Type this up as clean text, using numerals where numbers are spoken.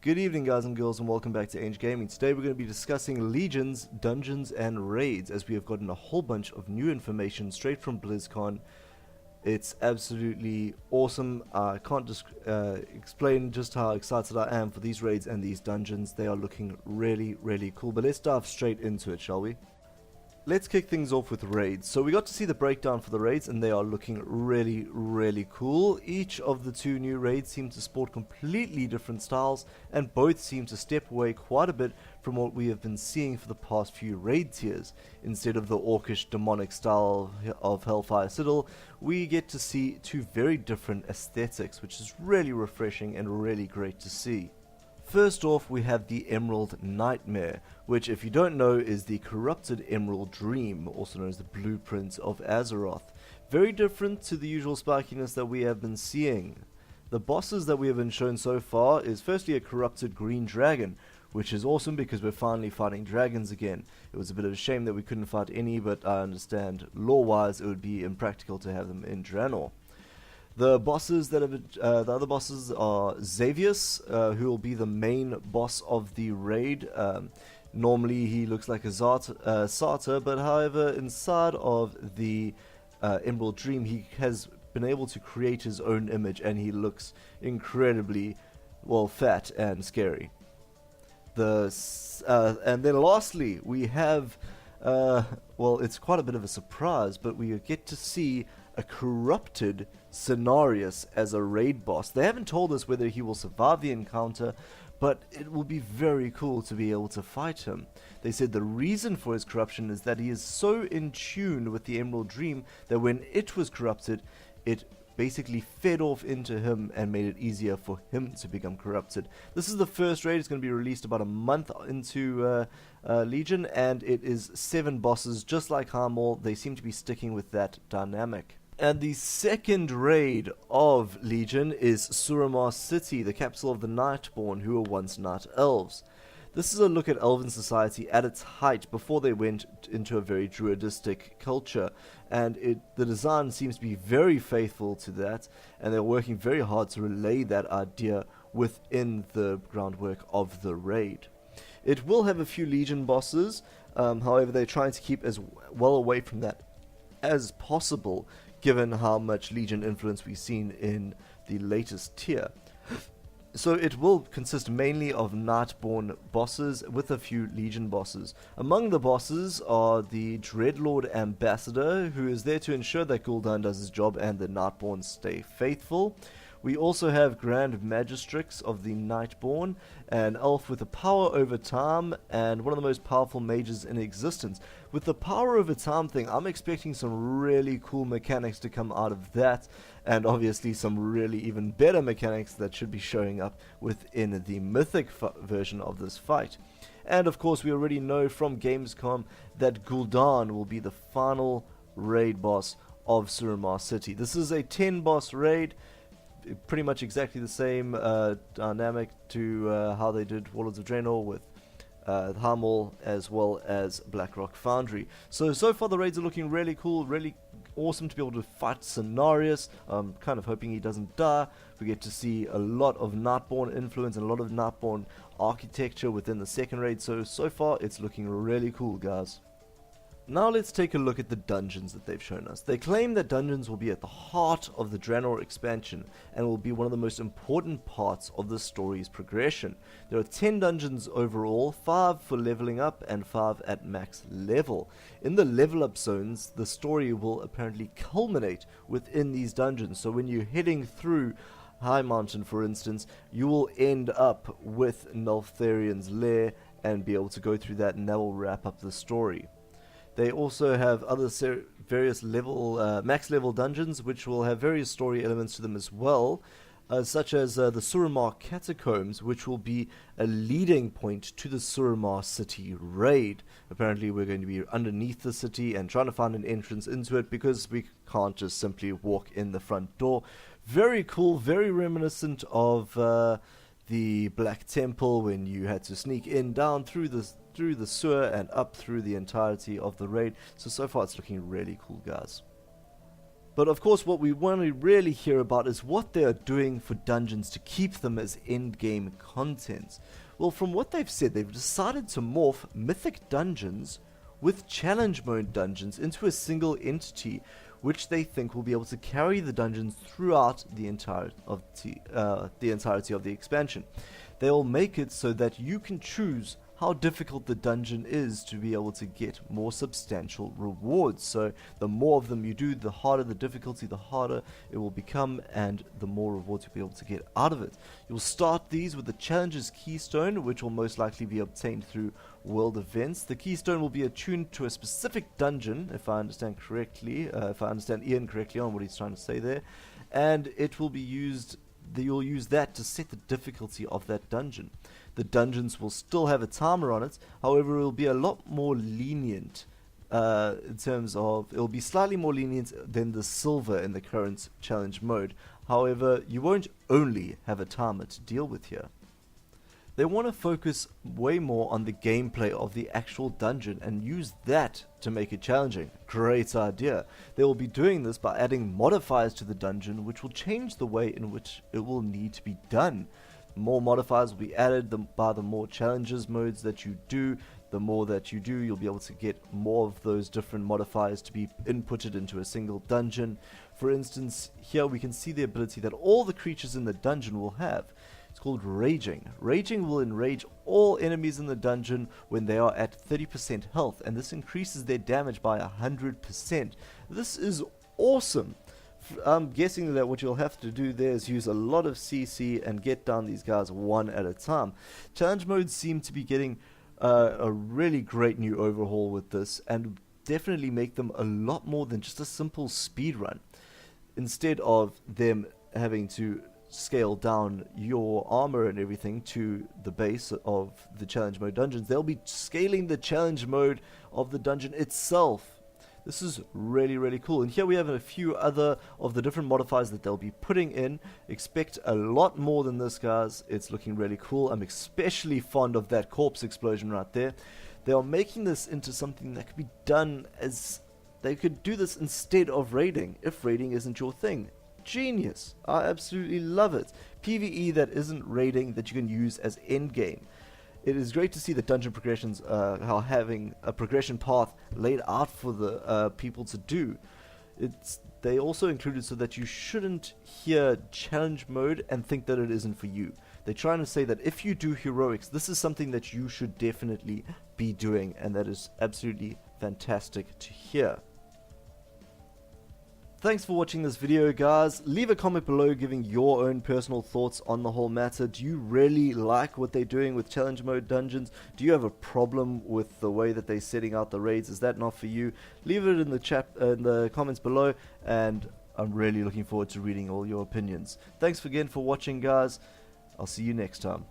Good evening, guys and girls, and welcome back to Ange Gaming. Today we're going to be discussing legions, dungeons, and raids, as we have gotten a whole bunch of new information straight from Blizzcon. It's absolutely awesome. I can't just explain just how excited I am for these raids and these dungeons. They are looking really, really cool. But let's dive straight into it, shall we? Let's kick things off with raids. So we got to see the breakdown for the raids, and they are looking really, really cool. Each of the two new raids seem to sport completely different styles, and both seem to step away quite a bit from what we have been seeing for the past few raid tiers. Instead of the orcish demonic style of Hellfire Citadel, we get to see two very different aesthetics, which is really refreshing and really great to see. First off, we have the Emerald Nightmare, which, if you don't know, is the corrupted Emerald Dream, also known as the blueprint of Azeroth. Very different to the usual spikiness that we have been seeing. The bosses that we have been shown so far is firstly a corrupted green dragon, which is awesome because we're finally fighting dragons again. It was a bit of a shame that we couldn't fight any, but I understand lore-wise it would be impractical to have them in Draenor. The bosses that have the other bosses are Xavius, who will be the main boss of the raid. Normally he looks like a Sartor, but however inside of the Emerald Dream he has been able to create his own image, and he looks incredibly, well, fat and scary. And then lastly we have, well, it's quite a bit of a surprise, but we get to see a corrupted Cenarius as a raid boss. They haven't told us whether he will survive the encounter, but it will be very cool to be able to fight him. They said the reason for his corruption is that he is so in tune with the Emerald Dream that when it was corrupted, it basically fed off into him and made it easier for him to become corrupted. This is the first raid. It's going to be released about a month into Legion, and it is 7 bosses, just like Harmall. They seem to be sticking with that dynamic. And the second raid of Legion is Suramar City, the capital of the Nightborn, who were once Night Elves. This is a look at Elven society at its height before they went into a very druidistic culture, and the design seems to be very faithful to that, and they're working very hard to relay that idea within the groundwork of the raid. It will have a few Legion bosses, however they're trying to keep as well away from that as possible, given how much Legion influence we've seen in the latest tier. So it will consist mainly of Nightborn bosses with a few Legion bosses. Among the bosses are the Dreadlord Ambassador, who is there to ensure that Gul'dan does his job and the Nightborn stay faithful. We also have Grand Magistrix of the Nightborn, an elf with a power over time and one of the most powerful mages in existence. With the power over time thing, I'm expecting some really cool mechanics to come out of that, and obviously some really even better mechanics that should be showing up within the mythic version of this fight. And of course we already know from Gamescom that Gul'dan will be the final raid boss of Suramar City. This is a 10 boss raid, pretty much exactly the same dynamic to how they did Warlords of Draenor with Harmall as well as Blackrock Foundry. So far the raids are looking really cool, really awesome to be able to fight Cenarius. I'm kind of hoping he doesn't die. We get to see a lot of Nightborn influence and a lot of Nightborn architecture within the second raid, so far it's looking really cool, guys. Now let's take a look at the dungeons that they've shown us. They claim that dungeons will be at the heart of the Draenor expansion and will be one of the most important parts of the story's progression. There are 10 dungeons overall, 5 for leveling up and 5 at max level. In the level up zones, the story will apparently culminate within these dungeons, so when you're heading through High Mountain, for instance, you will end up with Neltharion's lair and be able to go through that, and that will wrap up the story. They also have other various max level dungeons, which will have various story elements to them as well, such as the Suramar Catacombs, which will be a leading point to the Suramar City raid. Apparently we're going to be underneath the city and trying to find an entrance into it, because we can't just simply walk in the front door. Very cool, very reminiscent of the Black Temple, when you had to sneak in down through the sewer and up through the entirety of the raid. So far it's looking really cool, guys. But of course, what we want to really hear about is what they are doing for dungeons to keep them as end-game content. Well, from what they've said, they've decided to morph mythic dungeons with challenge mode dungeons into a single entity, which they think will be able to carry the dungeons throughout the entirety of the expansion. They'll make it so that you can choose how difficult the dungeon is to be able to get more substantial rewards. So the more of them you do, the harder the difficulty, the harder it will become, and the more rewards you'll be able to get out of it. You'll start these with the challenges keystone, which will most likely be obtained through world events. The keystone will be attuned to a specific dungeon, if I understand Ian correctly on what he's trying to say there, and it will be used. You'll use that to set the difficulty of that dungeon. The dungeons will still have a timer on it, however it will be a lot more lenient in terms of, it will be slightly more lenient than the silver in the current challenge mode. However, you won't only have a timer to deal with here. They want to focus way more on the gameplay of the actual dungeon and use that to make it challenging. Great idea. They will be doing this by adding modifiers to the dungeon, which will change the way in which it will need to be done. More modifiers will be added by the more challenges modes that you do. The more that you do, you'll be able to get more of those different modifiers to be inputted into a single dungeon. For instance, here we can see the ability that all the creatures in the dungeon will have. It's called Raging. Raging will enrage all enemies in the dungeon when they are at 30% health, and this increases their damage by 100%. This is awesome. I'm guessing that what you'll have to do there is use a lot of CC and get down these guys one at a time. Challenge modes seem to be getting a really great new overhaul with this, and definitely make them a lot more than just a simple speed run. Instead of them having to scale down your armor and everything to the base of the challenge mode dungeons, they'll be scaling the challenge mode of the dungeon itself. This is really, really cool. And here we have a few other of the different modifiers that they'll be putting in. Expect a lot more than this, guys. It's looking really cool. I'm especially fond of that corpse explosion right there. They are making this into something that could be done as, they could do this instead of raiding, if raiding isn't your thing. Genius. I absolutely love it. PvE that isn't raiding, that you can use as endgame. It is great to see that dungeon progressions are having a progression path laid out for the people to do. They also included so that you shouldn't hear challenge mode and think that it isn't for you. They're trying to say that if you do heroics, this is something that you should definitely be doing, and that is absolutely fantastic to hear. Thanks for watching this video, guys. Leave a comment below giving your own personal thoughts on the whole matter. Do you really like what they're doing with challenge mode dungeons? Do you have a problem with the way that they're setting out the raids? Is that not for you? Leave it in the comments below, and I'm really looking forward to reading all your opinions. Thanks again for watching, guys. I'll see you next time.